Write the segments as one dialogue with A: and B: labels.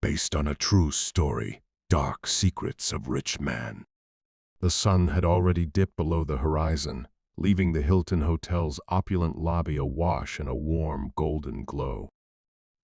A: based on a true story, Dark Secrets of Rich Man. The sun had already dipped below the horizon, leaving the Hilton Hotel's opulent lobby awash in a warm golden glow.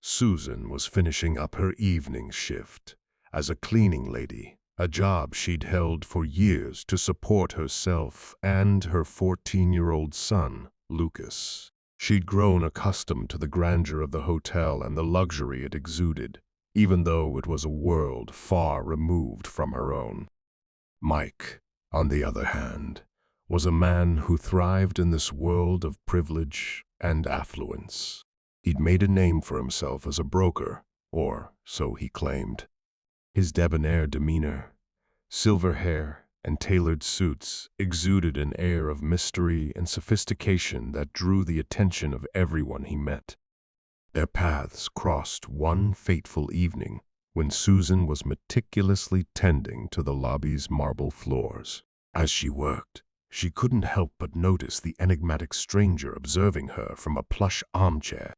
A: Susan was finishing up her evening shift as a cleaning lady, a job she'd held for years to support herself and her 14-year-old son, Lucas. She'd grown accustomed to the grandeur of the hotel and the luxury it exuded, even though it was a world far removed from her own. Mike, on the other hand, was a man who thrived in this world of privilege and affluence. He'd made a name for himself as a broker, or so he claimed. His debonair demeanor, silver hair, and tailored suits exuded an air of mystery and sophistication that drew the attention of everyone he met. Their paths crossed one fateful evening when Susan was meticulously tending to the lobby's marble floors. As she worked, she couldn't help but notice the enigmatic stranger observing her from a plush armchair.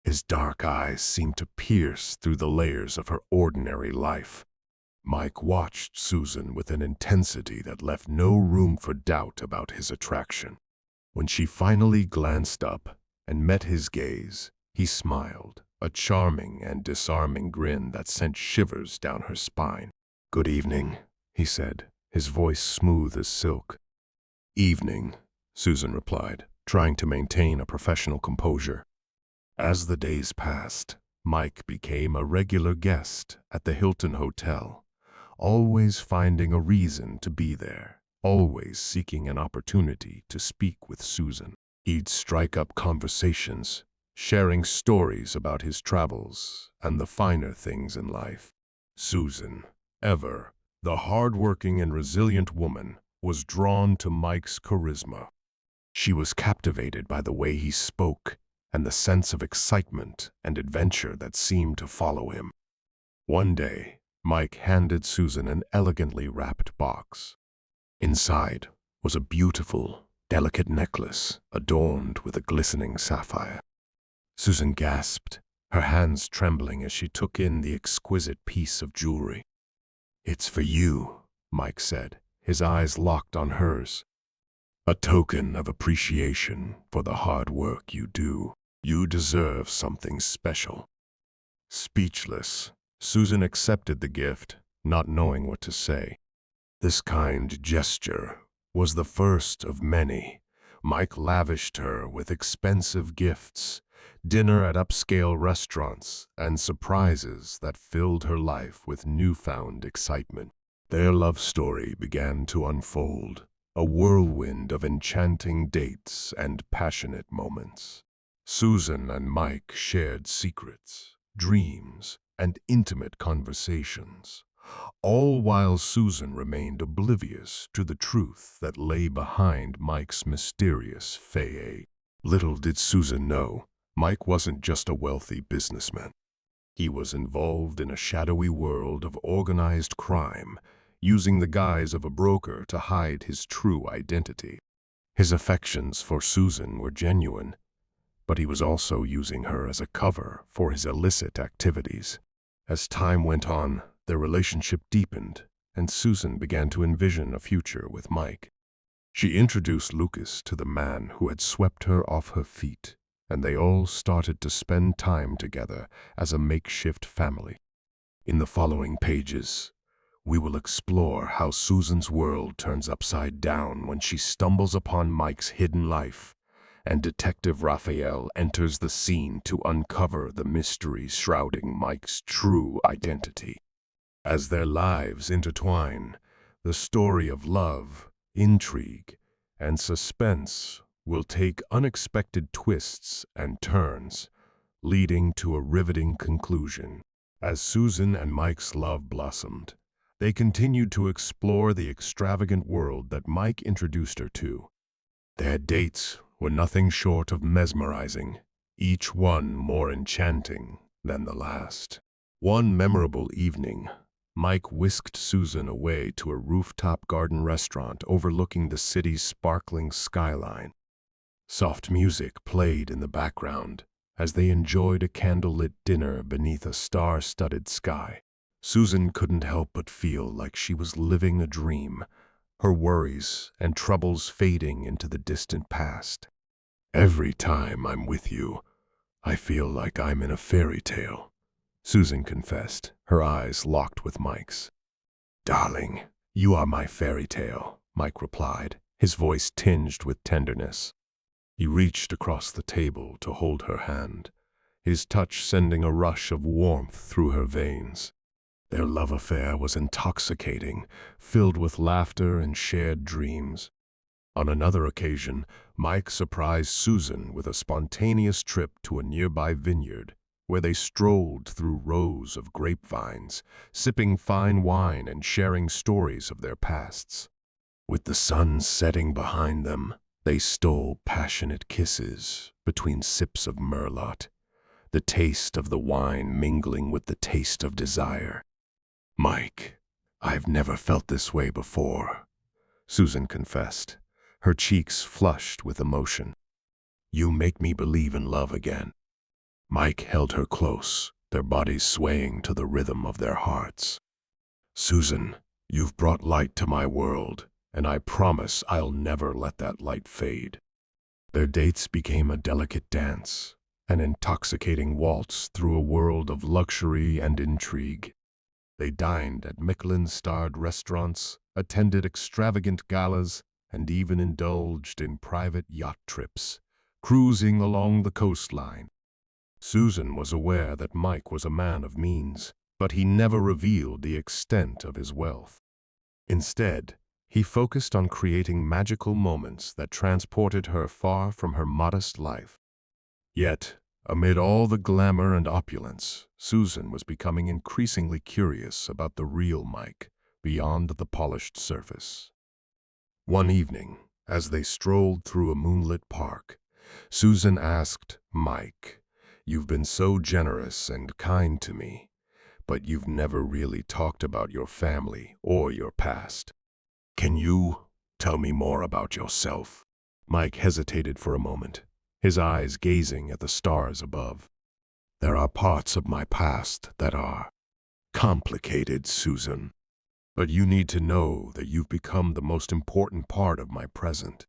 A: His dark eyes seemed to pierce through the layers of her ordinary life. Mike watched Susan with an intensity that left no room for doubt about his attraction. When she finally glanced up and met his gaze, he smiled, a charming and disarming grin that sent shivers down her spine. "Good evening," he said, his voice smooth as silk. "Evening," Susan replied, trying to maintain a professional composure. As the days passed, Mike became a regular guest at the Hilton Hotel, always finding a reason to be there, always seeking an opportunity to speak with Susan. He'd strike up conversations, sharing stories about his travels and the finer things in life. Susan, ever the hard-working and resilient woman, was drawn to Mike's charisma. She was captivated by the way he spoke and the sense of excitement and adventure that seemed to follow him. One day, Mike handed Susan an elegantly wrapped box. Inside was a beautiful, delicate necklace adorned with a glistening sapphire. Susan gasped, her hands trembling as she took in the exquisite piece of jewelry. "It's for you," Mike said, his eyes locked on hers. "A token of appreciation for the hard work you do. You deserve something special." Speechless, Susan accepted the gift, not knowing what to say. This kind gesture was the first of many. Mike lavished her with expensive gifts, dinner at upscale restaurants, and surprises that filled her life with newfound excitement. Their love story began to unfold, a whirlwind of enchanting dates and passionate moments. Susan and Mike shared secrets, dreams, and intimate conversations, all while Susan remained oblivious to the truth that lay behind Mike's mysterious facade. Little did Susan know, Mike wasn't just a wealthy businessman. He was involved in a shadowy world of organized crime, using the guise of a broker to hide his true identity. His affections for Susan were genuine, but he was also using her as a cover for his illicit activities. As time went on, their relationship deepened, and Susan began to envision a future with Mike. She introduced Lucas to the man who had swept her off her feet, and they all started to spend time together as a makeshift family. In the following pages, we will explore how Susan's world turns upside down when she stumbles upon Mike's hidden life, and Detective Raphael enters the scene to uncover the mysteries shrouding Mike's true identity. As their lives intertwine, the story of love, intrigue, and suspense will take unexpected twists and turns, leading to a riveting conclusion. As Susan and Mike's love blossomed, they continued to explore the extravagant world that Mike introduced her to. Their dates were nothing short of mesmerizing, each one more enchanting than the last. One memorable evening, Mike whisked Susan away to a rooftop garden restaurant overlooking the city's sparkling skyline. Soft music played in the background as they enjoyed a candlelit dinner beneath a star-studded sky. Susan couldn't help but feel like she was living a dream, her worries and troubles fading into the distant past. "Every time I'm with you, I feel like I'm in a fairy tale," Susan confessed, her eyes locked with Mike's. "Darling, you are my fairy tale," Mike replied, his voice tinged with tenderness. He reached across the table to hold her hand, his touch sending a rush of warmth through her veins. Their love affair was intoxicating, filled with laughter and shared dreams. On another occasion, Mike surprised Susan with a spontaneous trip to a nearby vineyard, where they strolled through rows of grapevines, sipping fine wine and sharing stories of their pasts. With the sun setting behind them, they stole passionate kisses between sips of merlot, the taste of the wine mingling with the taste of desire. "Mike, I've never felt this way before," Susan confessed, her cheeks flushed with emotion. "You make me believe in love again." Mike held her close, their bodies swaying to the rhythm of their hearts. "Susan, you've brought light to my world, and I promise I'll never let that light fade." Their dates became a delicate dance, an intoxicating waltz through a world of luxury and intrigue. They dined at Michelin-starred restaurants, attended extravagant galas, and even indulged in private yacht trips, cruising along the coastline. Susan was aware that Mike was a man of means, but he never revealed the extent of his wealth. Instead, he focused on creating magical moments that transported her far from her modest life. Yet, amid all the glamour and opulence, Susan was becoming increasingly curious about the real Mike, beyond the polished surface. One evening, as they strolled through a moonlit park, Susan asked Mike, "You've been so generous and kind to me, but you've never really talked about your family or your past. Can you tell me more about yourself?" Mike hesitated for a moment, his eyes gazing at the stars above. "There are parts of my past that are complicated, Susan. But you need to know that you've become the most important part of my present."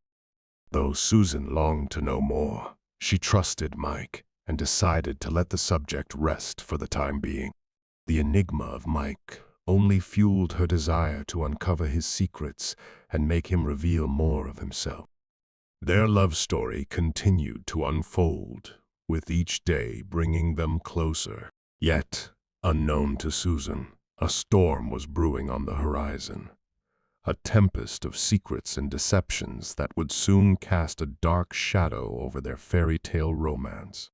A: Though Susan longed to know more, she trusted Mike and decided to let the subject rest for the time being. The enigma of Mike only fueled her desire to uncover his secrets and make him reveal more of himself. Their love story continued to unfold, with each day bringing them closer. Yet, unknown to Susan, a storm was brewing on the horizon, a tempest of secrets and deceptions that would soon cast a dark shadow over their fairy tale romance.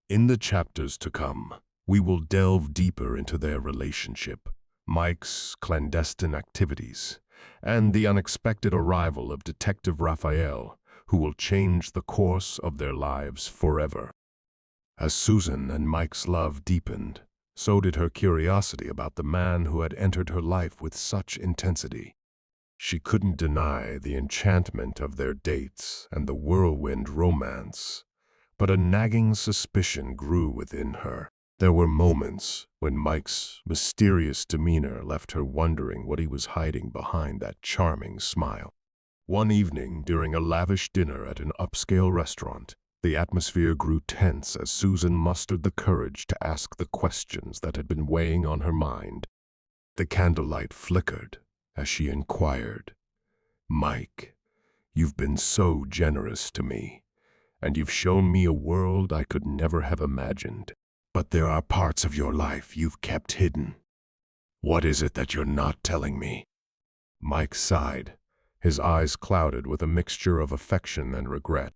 A: In the chapters to come, we will delve deeper into their relationship, Mike's clandestine activities, and the unexpected arrival of Detective Raphael, who will change the course of their lives forever. As Susan and Mike's love deepened, so did her curiosity about the man who had entered her life with such intensity. She couldn't deny the enchantment of their dates and the whirlwind romance, but a nagging suspicion grew within her. There were moments when Mike's mysterious demeanor left her wondering what he was hiding behind that charming smile. One evening, during a lavish dinner at an upscale restaurant, the atmosphere grew tense as Susan mustered the courage to ask the questions that had been weighing on her mind. The candlelight flickered as she inquired, "Mike, you've been so generous to me, and you've shown me a world I could never have imagined. But there are parts of your life you've kept hidden. What is it that you're not telling me?" Mike sighed, his eyes clouded with a mixture of affection and regret.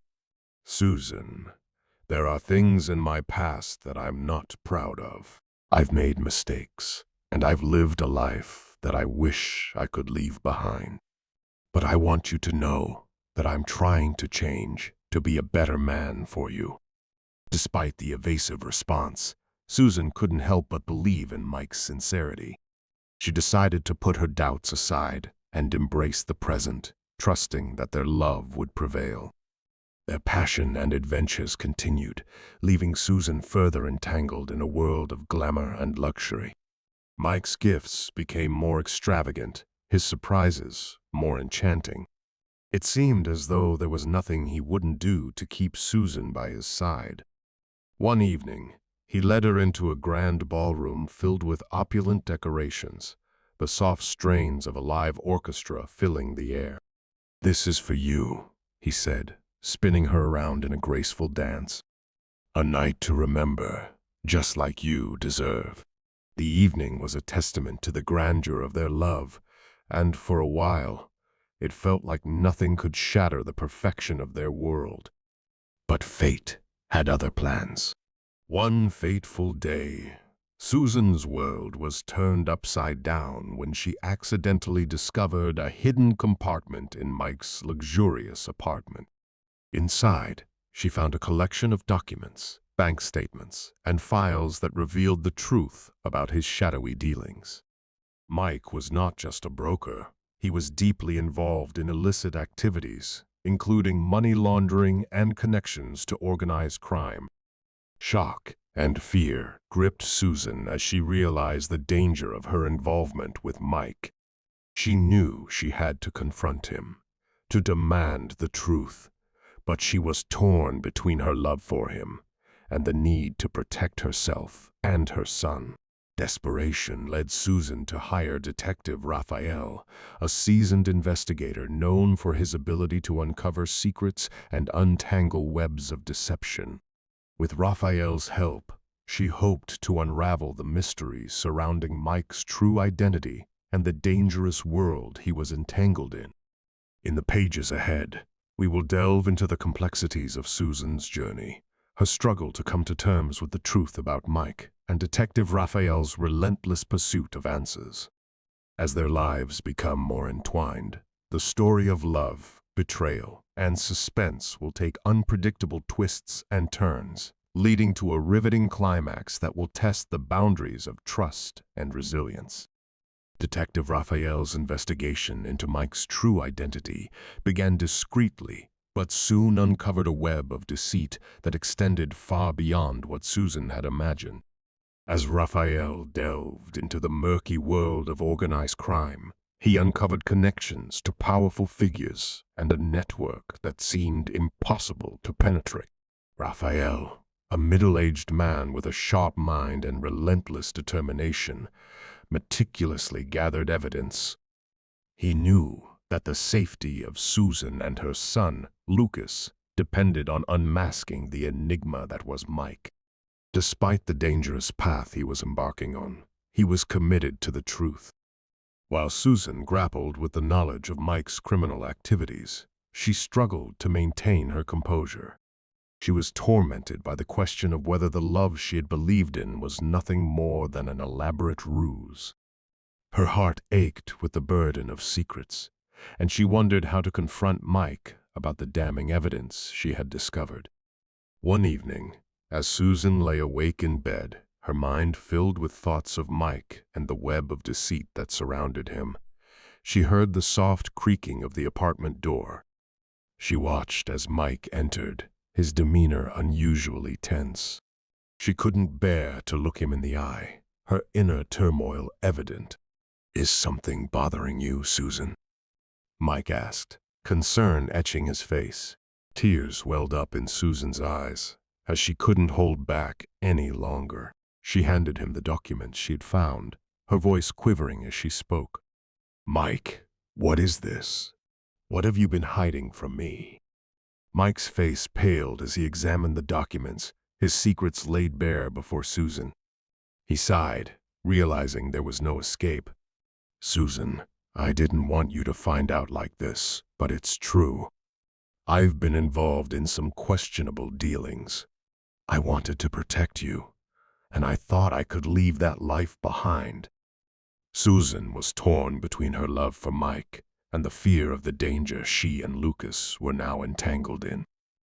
A: "Susan, there are things in my past that I'm not proud of. I've made mistakes, and I've lived a life that I wish I could leave behind. But I want you to know that I'm trying to change, to be a better man for you." Despite the evasive response, Susan couldn't help but believe in Mike's sincerity. She decided to put her doubts aside and embrace the present, trusting that their love would prevail. Their passion and adventures continued, leaving Susan further entangled in a world of glamour and luxury. Mike's gifts became more extravagant, his surprises more enchanting. It seemed as though there was nothing he wouldn't do to keep Susan by his side. One evening, he led her into a grand ballroom filled with opulent decorations, the soft strains of a live orchestra filling the air. "This is for you," he said, spinning her around in a graceful dance. "A night to remember, just like you deserve." The evening was a testament to the grandeur of their love, and for a while, it felt like nothing could shatter the perfection of their world. But fate had other plans. One fateful day, Susan's world was turned upside down when she accidentally discovered a hidden compartment in Mike's luxurious apartment. Inside, she found a collection of documents, bank statements, and files that revealed the truth about his shadowy dealings. Mike was not just a broker. He was deeply involved in illicit activities, including money laundering and connections to organized crime. Shock and fear gripped Susan as she realized the danger of her involvement with Mike. She knew she had to confront him, to demand the truth, but she was torn between her love for him and the need to protect herself and her son. Desperation led Susan to hire Detective Raphael, a seasoned investigator known for his ability to uncover secrets and untangle webs of deception. With Raphael's help, she hoped to unravel the mysteries surrounding Mike's true identity and the dangerous world he was entangled in. In the pages ahead, we will delve into the complexities of Susan's journey, her struggle to come to terms with the truth about Mike, and Detective Raphael's relentless pursuit of answers. As their lives become more entwined, the story of love, betrayal, and suspense will take unpredictable twists and turns, leading to a riveting climax that will test the boundaries of trust and resilience. Detective Raphael's investigation into Mike's true identity began discreetly, but soon uncovered a web of deceit that extended far beyond what Susan had imagined. As Raphael delved into the murky world of organized crime, he uncovered connections to powerful figures and a network that seemed impossible to penetrate. Raphael, a middle-aged man with a sharp mind and relentless determination, meticulously gathered evidence. He knew that the safety of Susan and her son, Lucas, depended on unmasking the enigma that was Mike. Despite the dangerous path he was embarking on, he was committed to the truth. While Susan grappled with the knowledge of Mike's criminal activities, she struggled to maintain her composure. She was tormented by the question of whether the love she had believed in was nothing more than an elaborate ruse. Her heart ached with the burden of secrets, and she wondered how to confront Mike about the damning evidence she had discovered. One evening, as Susan lay awake in bed, her mind filled with thoughts of Mike and the web of deceit that surrounded him, she heard the soft creaking of the apartment door. She watched as Mike entered, his demeanor unusually tense. She couldn't bear to look him in the eye, her inner turmoil evident. "Is something bothering you, Susan?" Mike asked, concern etching his face. Tears welled up in Susan's eyes, as she couldn't hold back any longer. She handed him the documents she had found, her voice quivering as she spoke. "Mike, what is this? What have you been hiding from me?" Mike's face paled as he examined the documents, his secrets laid bare before Susan. He sighed, realizing there was no escape. "Susan, I didn't want you to find out like this, but it's true. I've been involved in some questionable dealings. I wanted to protect you, and I thought I could leave that life behind." Susan was torn between her love for Mike and the fear of the danger she and Lucas were now entangled in.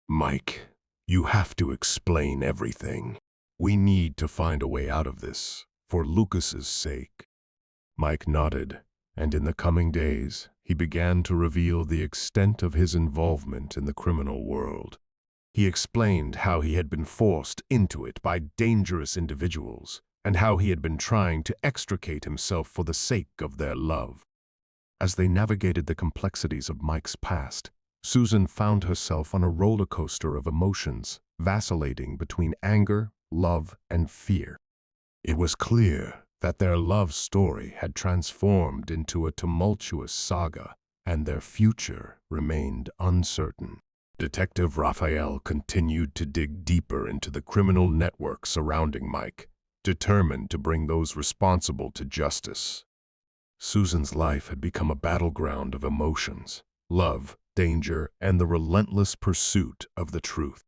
A: "Mike, you have to explain everything. We need to find a way out of this, for Lucas's sake." Mike nodded, and in the coming days, he began to reveal the extent of his involvement in the criminal world. He explained how he had been forced into it by dangerous individuals, and how he had been trying to extricate himself for the sake of their love. As they navigated the complexities of Mike's past, Susan found herself on a roller coaster of emotions, vacillating between anger, love, and fear. It was clear that their love story had transformed into a tumultuous saga, and their future remained uncertain. Detective Raphael continued to dig deeper into the criminal network surrounding Mike, determined to bring those responsible to justice. Susan's life had become a battleground of emotions, love, danger, and the relentless pursuit of the truth.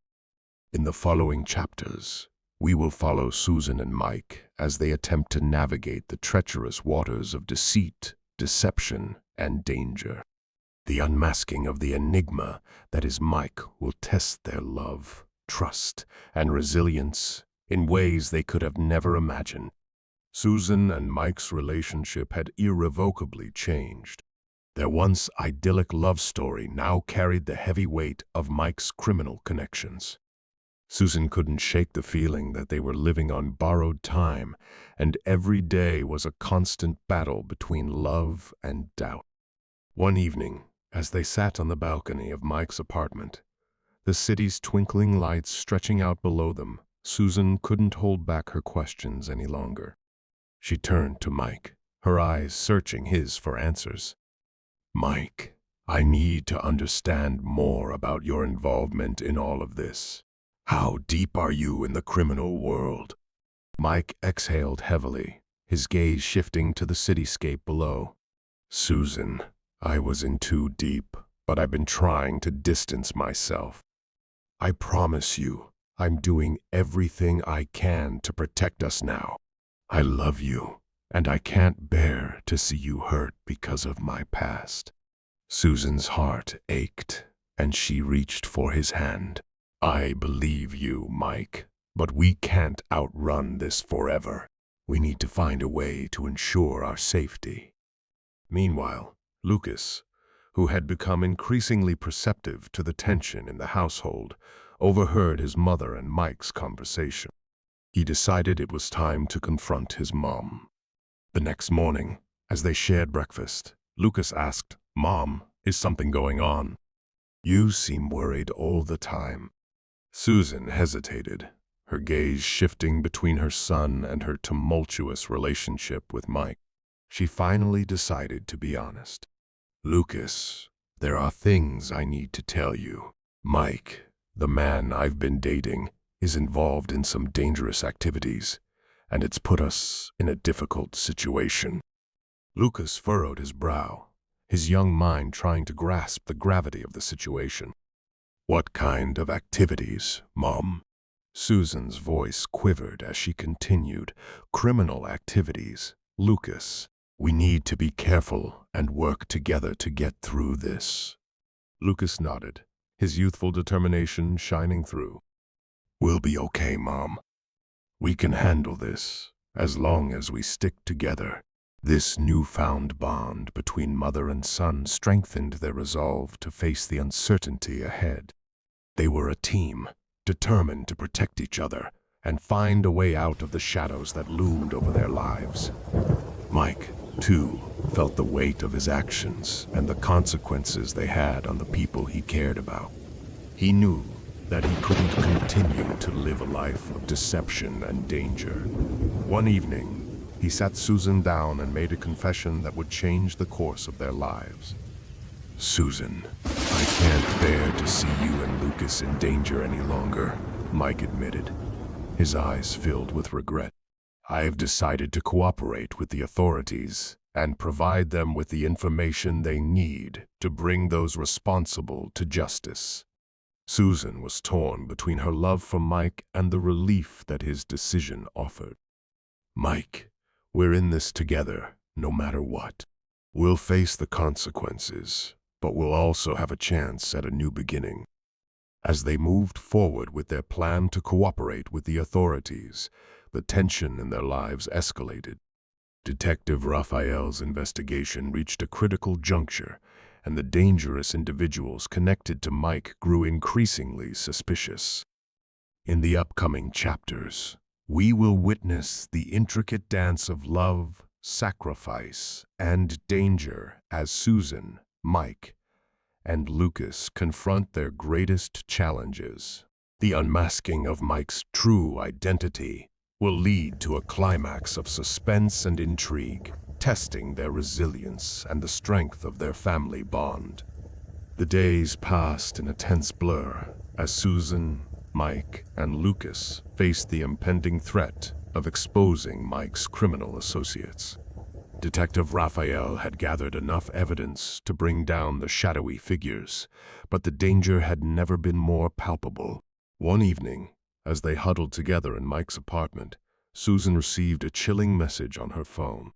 A: In the following chapters, we will follow Susan and Mike as they attempt to navigate the treacherous waters of deceit, deception, and danger. The unmasking of the enigma that is Mike will test their love, trust, and resilience in ways they could have never imagined. Susan and Mike's relationship had irrevocably changed. Their once idyllic love story now carried the heavy weight of Mike's criminal connections. Susan couldn't shake the feeling that they were living on borrowed time, and every day was a constant battle between love and doubt. One evening, as they sat on the balcony of Mike's apartment, the city's twinkling lights stretching out below them, Susan couldn't hold back her questions any longer. She turned to Mike, her eyes searching his for answers. "Mike, I need to understand more about your involvement in all of this. How deep are you in the criminal world?" Mike exhaled heavily, his gaze shifting to the cityscape below. "Susan, I was in too deep, but I've been trying to distance myself. I promise you, I'm doing everything I can to protect us now. I love you, and I can't bear to see you hurt because of my past." Susan's heart ached, and she reached for his hand. "I believe you, Mike, but we can't outrun this forever. We need to find a way to ensure our safety." Meanwhile, Lucas, who had become increasingly perceptive to the tension in the household, overheard his mother and Mike's conversation. He decided it was time to confront his mom. The next morning, as they shared breakfast, Lucas asked, "Mom, is something going on? You seem worried all the time." Susan hesitated, her gaze shifting between her son and her tumultuous relationship with Mike. She finally decided to be honest. "Lucas, there are things I need to tell you. Mike, the man I've been dating, is involved in some dangerous activities, and it's put us in a difficult situation." Lucas furrowed his brow, his young mind trying to grasp the gravity of the situation. "What kind of activities, Mom?" Susan's voice quivered as she continued. "Criminal activities, Lucas. We need to be careful and work together to get through this." Lucas nodded, his youthful determination shining through. "We'll be okay, Mom. We can handle this, as long as we stick together." This newfound bond between mother and son strengthened their resolve to face the uncertainty ahead. They were a team, determined to protect each other and find a way out of the shadows that loomed over their lives. Mike, too, felt the weight of his actions and the consequences they had on the people he cared about. He knew that he couldn't continue to live a life of deception and danger. One evening, he sat Susan down and made a confession that would change the course of their lives. "Susan, I can't bear to see you and Lucas in danger any longer," Mike admitted, his eyes filled with regret. "I've decided to cooperate with the authorities and provide them with the information they need to bring those responsible to justice." Susan was torn between her love for Mike and the relief that his decision offered. "Mike, we're in this together, no matter what. We'll face the consequences, but we'll also have a chance at a new beginning." As they moved forward with their plan to cooperate with the authorities, the tension in their lives escalated. Detective Raphael's investigation reached a critical juncture, and the dangerous individuals connected to Mike grew increasingly suspicious. In the upcoming chapters, we will witness the intricate dance of love, sacrifice, and danger as Susan, Mike, and Lucas confront their greatest challenges. The unmasking of Mike's true identity will lead to a climax of suspense and intrigue, testing their resilience and the strength of their family bond. The days passed in a tense blur as Susan, Mike, and Lucas faced the impending threat of exposing Mike's criminal associates. Detective Raphael had gathered enough evidence to bring down the shadowy figures, but the danger had never been more palpable. One evening, as they huddled together in Mike's apartment, Susan received a chilling message on her phone.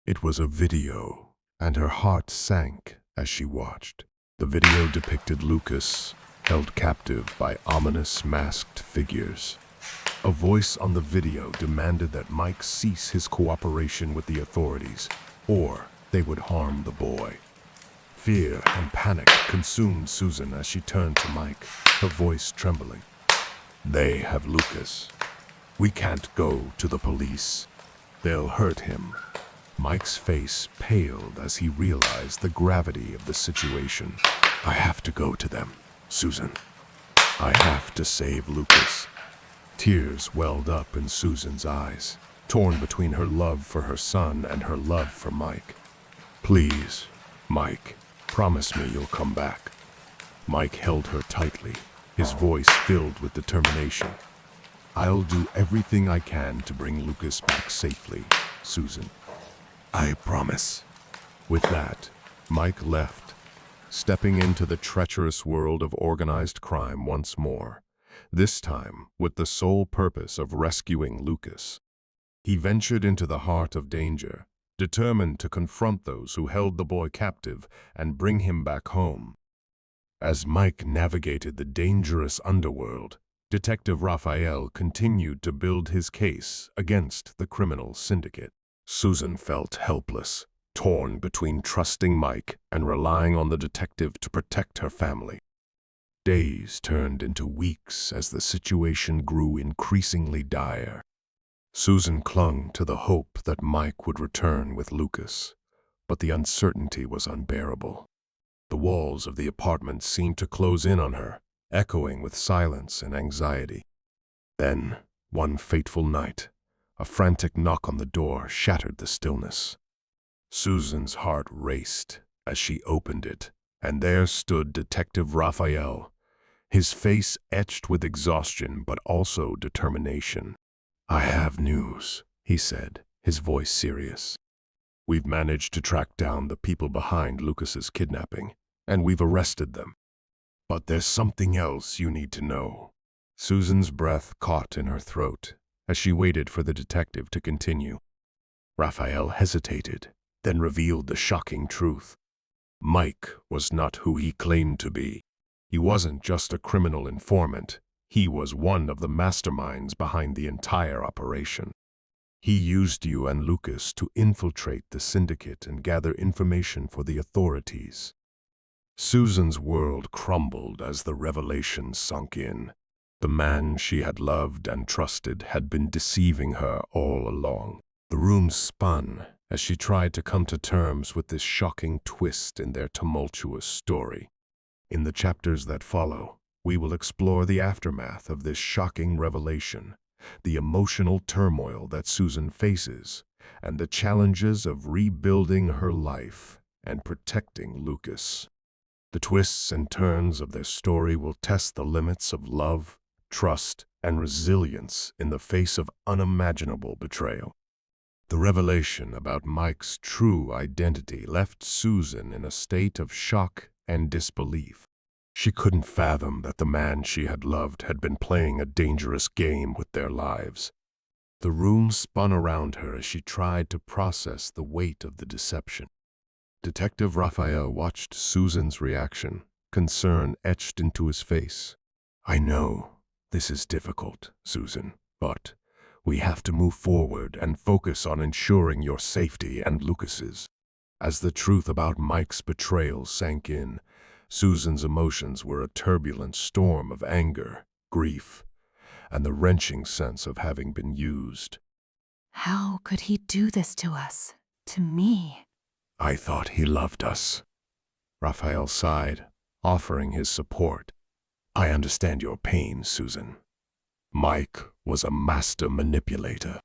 A: It was a video, and her heart sank as she watched. The video depicted Lucas held captive by ominous masked figures. A voice on the video demanded that Mike cease his cooperation with the authorities, or they would harm the boy. Fear and panic consumed Susan as she turned to Mike, her voice trembling. "They have Lucas. We can't go to the police. They'll hurt him." Mike's face paled as he realized the gravity of the situation. "I have to go to them, Susan. I have to save Lucas." Tears welled up in Susan's eyes, torn between her love for her son and her love for Mike. "Please, Mike, promise me you'll come back." Mike held her tightly, his voice filled with determination. "I'll do everything I can to bring Lucas back safely, Susan. I promise." With that, Mike left, stepping into the treacherous world of organized crime once more, this time with the sole purpose of rescuing Lucas. He ventured into the heart of danger, determined to confront those who held the boy captive and bring him back home. As Mike navigated the dangerous underworld, Detective Raphael continued to build his case against the criminal syndicate. Susan felt helpless, torn between trusting Mike and relying on the detective to protect her family. Days turned into weeks as the situation grew increasingly dire. Susan clung to the hope that Mike would return with Lucas, but the uncertainty was unbearable. The walls of the apartment seemed to close in on her, echoing with silence and anxiety. Then, one fateful night, a frantic knock on the door shattered the stillness. Susan's heart raced as she opened it, and there stood Detective Raphael, his face etched with exhaustion but also determination. "I have news," he said, his voice serious. "We've managed to track down the people behind Lucas's kidnapping, and we've arrested them. But there's something else you need to know." Susan's breath caught in her throat as she waited for the detective to continue. Raphael hesitated, then revealed the shocking truth. Mike was not who he claimed to be. He wasn't just a criminal informant. He was one of the masterminds behind the entire operation. He used you and Lucas to infiltrate the syndicate and gather information for the authorities. Susan's world crumbled as the revelation sunk in. The man she had loved and trusted had been deceiving her all along. The room spun as she tried to come to terms with this shocking twist in their tumultuous story. In the chapters that follow, we will explore the aftermath of this shocking revelation, the emotional turmoil that Susan faces, and the challenges of rebuilding her life and protecting Lucas. The twists and turns of their story will test the limits of love, trust, and resilience in the face of unimaginable betrayal. The revelation about Mike's true identity left Susan in a state of shock and disbelief. She couldn't fathom that the man she had loved had been playing a dangerous game with their lives. The room spun around her as she tried to process the weight of the deception. Detective Raphael watched Susan's reaction, concern etched into his face. "I know this is difficult, Susan, but We have to move forward and focus on ensuring your safety and Lucas's. As the truth about Mike's betrayal sank in, Susan's emotions were a turbulent storm of anger, grief, and the wrenching sense of having been used.
B: How could he do this to us? To me?
A: I thought he loved us. Raphael sighed, offering his support. I understand your pain, Susan. Mike was a master manipulator.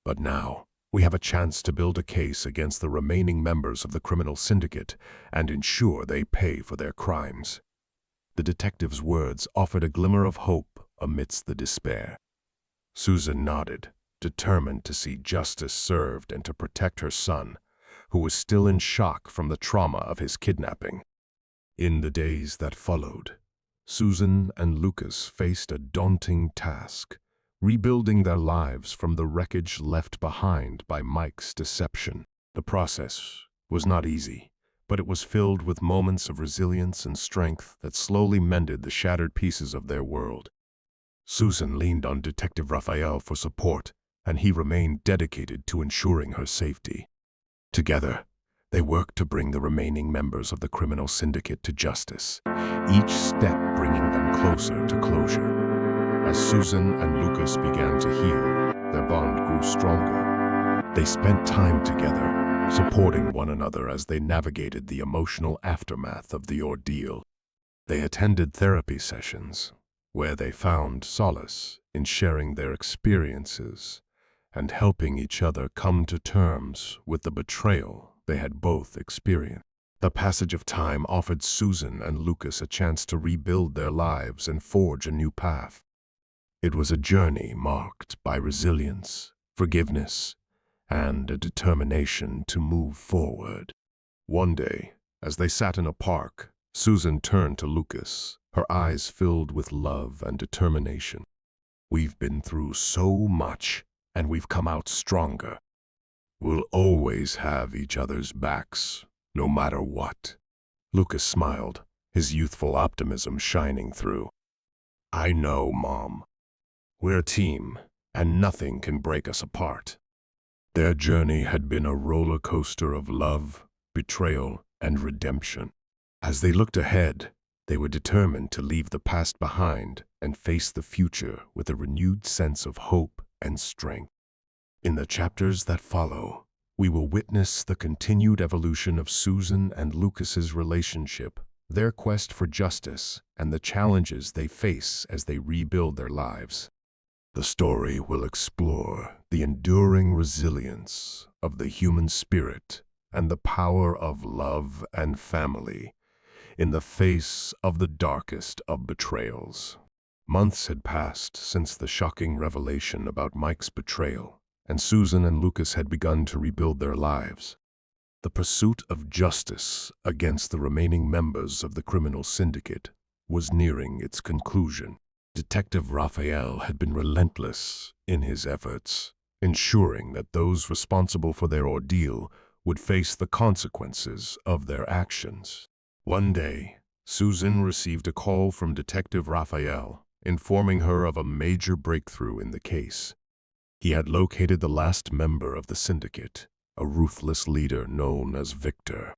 A: But now, we have a chance to build a case against the remaining members of the criminal syndicate and ensure they pay for their crimes. The detective's words offered a glimmer of hope amidst the despair. Susan nodded, determined to see justice served and to protect her son, who was still in shock from the trauma of his kidnapping. In the days that followed, Susan and Lucas faced a daunting task, rebuilding their lives from the wreckage left behind by Mike's deception. The process was not easy, but it was filled with moments of resilience and strength that slowly mended the shattered pieces of their world. Susan leaned on Detective Raphael for support, and he remained dedicated to ensuring her safety. Together, they worked to bring the remaining members of the criminal syndicate to justice, each step bringing them closer to closure. As Susan and Lucas began to heal, their bond grew stronger. They spent time together, supporting one another as they navigated the emotional aftermath of the ordeal. They attended therapy sessions, where they found solace in sharing their experiences and helping each other come to terms with the betrayal they had both experienced. The passage of time offered Susan and Lucas a chance to rebuild their lives and forge a new path. It was a journey marked by resilience, forgiveness, and a determination to move forward. One day, as they sat in a park, Susan turned to Lucas, her eyes filled with love and determination. We've been through so much, and we've come out stronger. We'll always have each other's backs, no matter what. Lucas smiled, his youthful optimism shining through. I know, Mom. We're a team, and nothing can break us apart. Their journey had been a roller coaster of love, betrayal, and redemption. As they looked ahead, they were determined to leave the past behind and face the future with a renewed sense of hope and strength. In the chapters that follow, we will witness the continued evolution of Susan and Lucas's relationship, their quest for justice, and the challenges they face as they rebuild their lives. The story will explore the enduring resilience of the human spirit and the power of love and family in the face of the darkest of betrayals. Months had passed since the shocking revelation about Mike's betrayal, and Susan and Lucas had begun to rebuild their lives. The pursuit of justice against the remaining members of the criminal syndicate was nearing its conclusion. Detective Raphael had been relentless in his efforts, ensuring that those responsible for their ordeal would face the consequences of their actions. One day, Susan received a call from Detective Raphael, informing her of a major breakthrough in the case. He had located the last member of the syndicate, a ruthless leader known as Victor.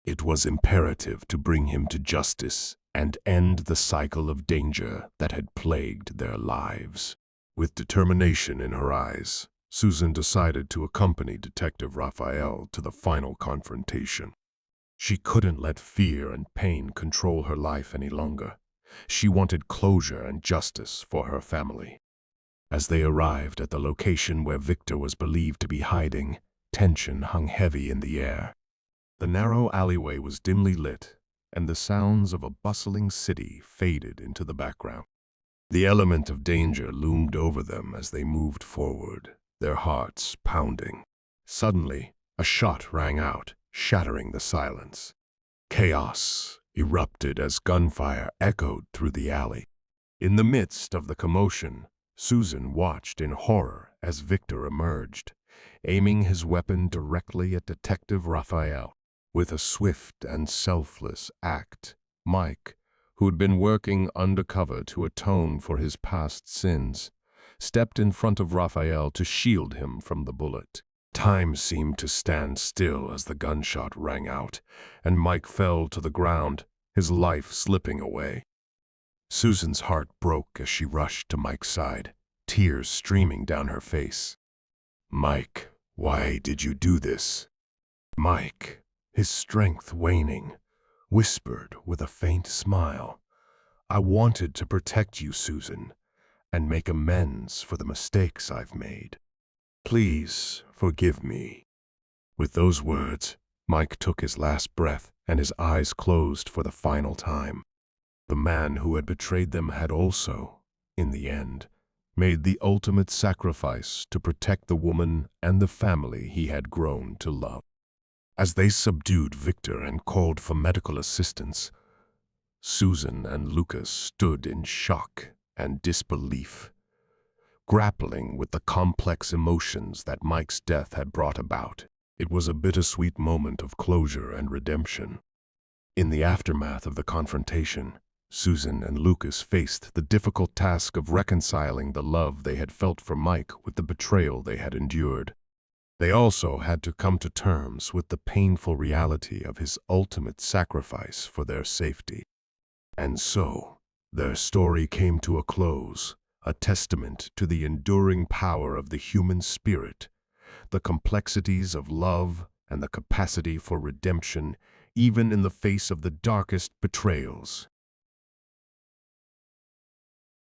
A: It was imperative to bring him to justice and end the cycle of danger that had plagued their lives. With determination in her eyes, Susan decided to accompany Detective Raphael to the final confrontation. She couldn't let fear and pain control her life any longer. She wanted closure and justice for her family. As they arrived at the location where Victor was believed to be hiding, tension hung heavy in the air. The narrow alleyway was dimly lit, and the sounds of a bustling city faded into the background. The element of danger loomed over them as they moved forward, their hearts pounding. Suddenly, a shot rang out, shattering the silence. Chaos erupted as gunfire echoed through the alley. In the midst of the commotion, Susan watched in horror as Victor emerged, aiming his weapon directly at Detective Raphael. With a swift and selfless act, Mike, who had been working undercover to atone for his past sins, stepped in front of Raphael to shield him from the bullet. Time seemed to stand still as the gunshot rang out, and Mike fell to the ground, his life slipping away. Susan's heart broke as she rushed to Mike's side, tears streaming down her face. "Mike, why did you do this?" Mike, his strength waning, whispered with a faint smile, "I wanted to protect you, Susan, and make amends for the mistakes I've made. Please forgive me." With those words, Mike took his last breath and his eyes closed for the final time. The man who had betrayed them had also, in the end, made the ultimate sacrifice to protect the woman and the family he had grown to love. As they subdued Victor and called for medical assistance, Susan and Lucas stood in shock and disbelief, grappling with the complex emotions that Mike's death had brought about. It was a bittersweet moment of closure and redemption. In the aftermath of the confrontation, Susan and Lucas faced the difficult task of reconciling the love they had felt for Mike with the betrayal they had endured. They also had to come to terms with the painful reality of his ultimate sacrifice for their safety. And so, their story came to a close, a testament to the enduring power of the human spirit, the complexities of love, and the capacity for redemption, even in the face of the darkest betrayals.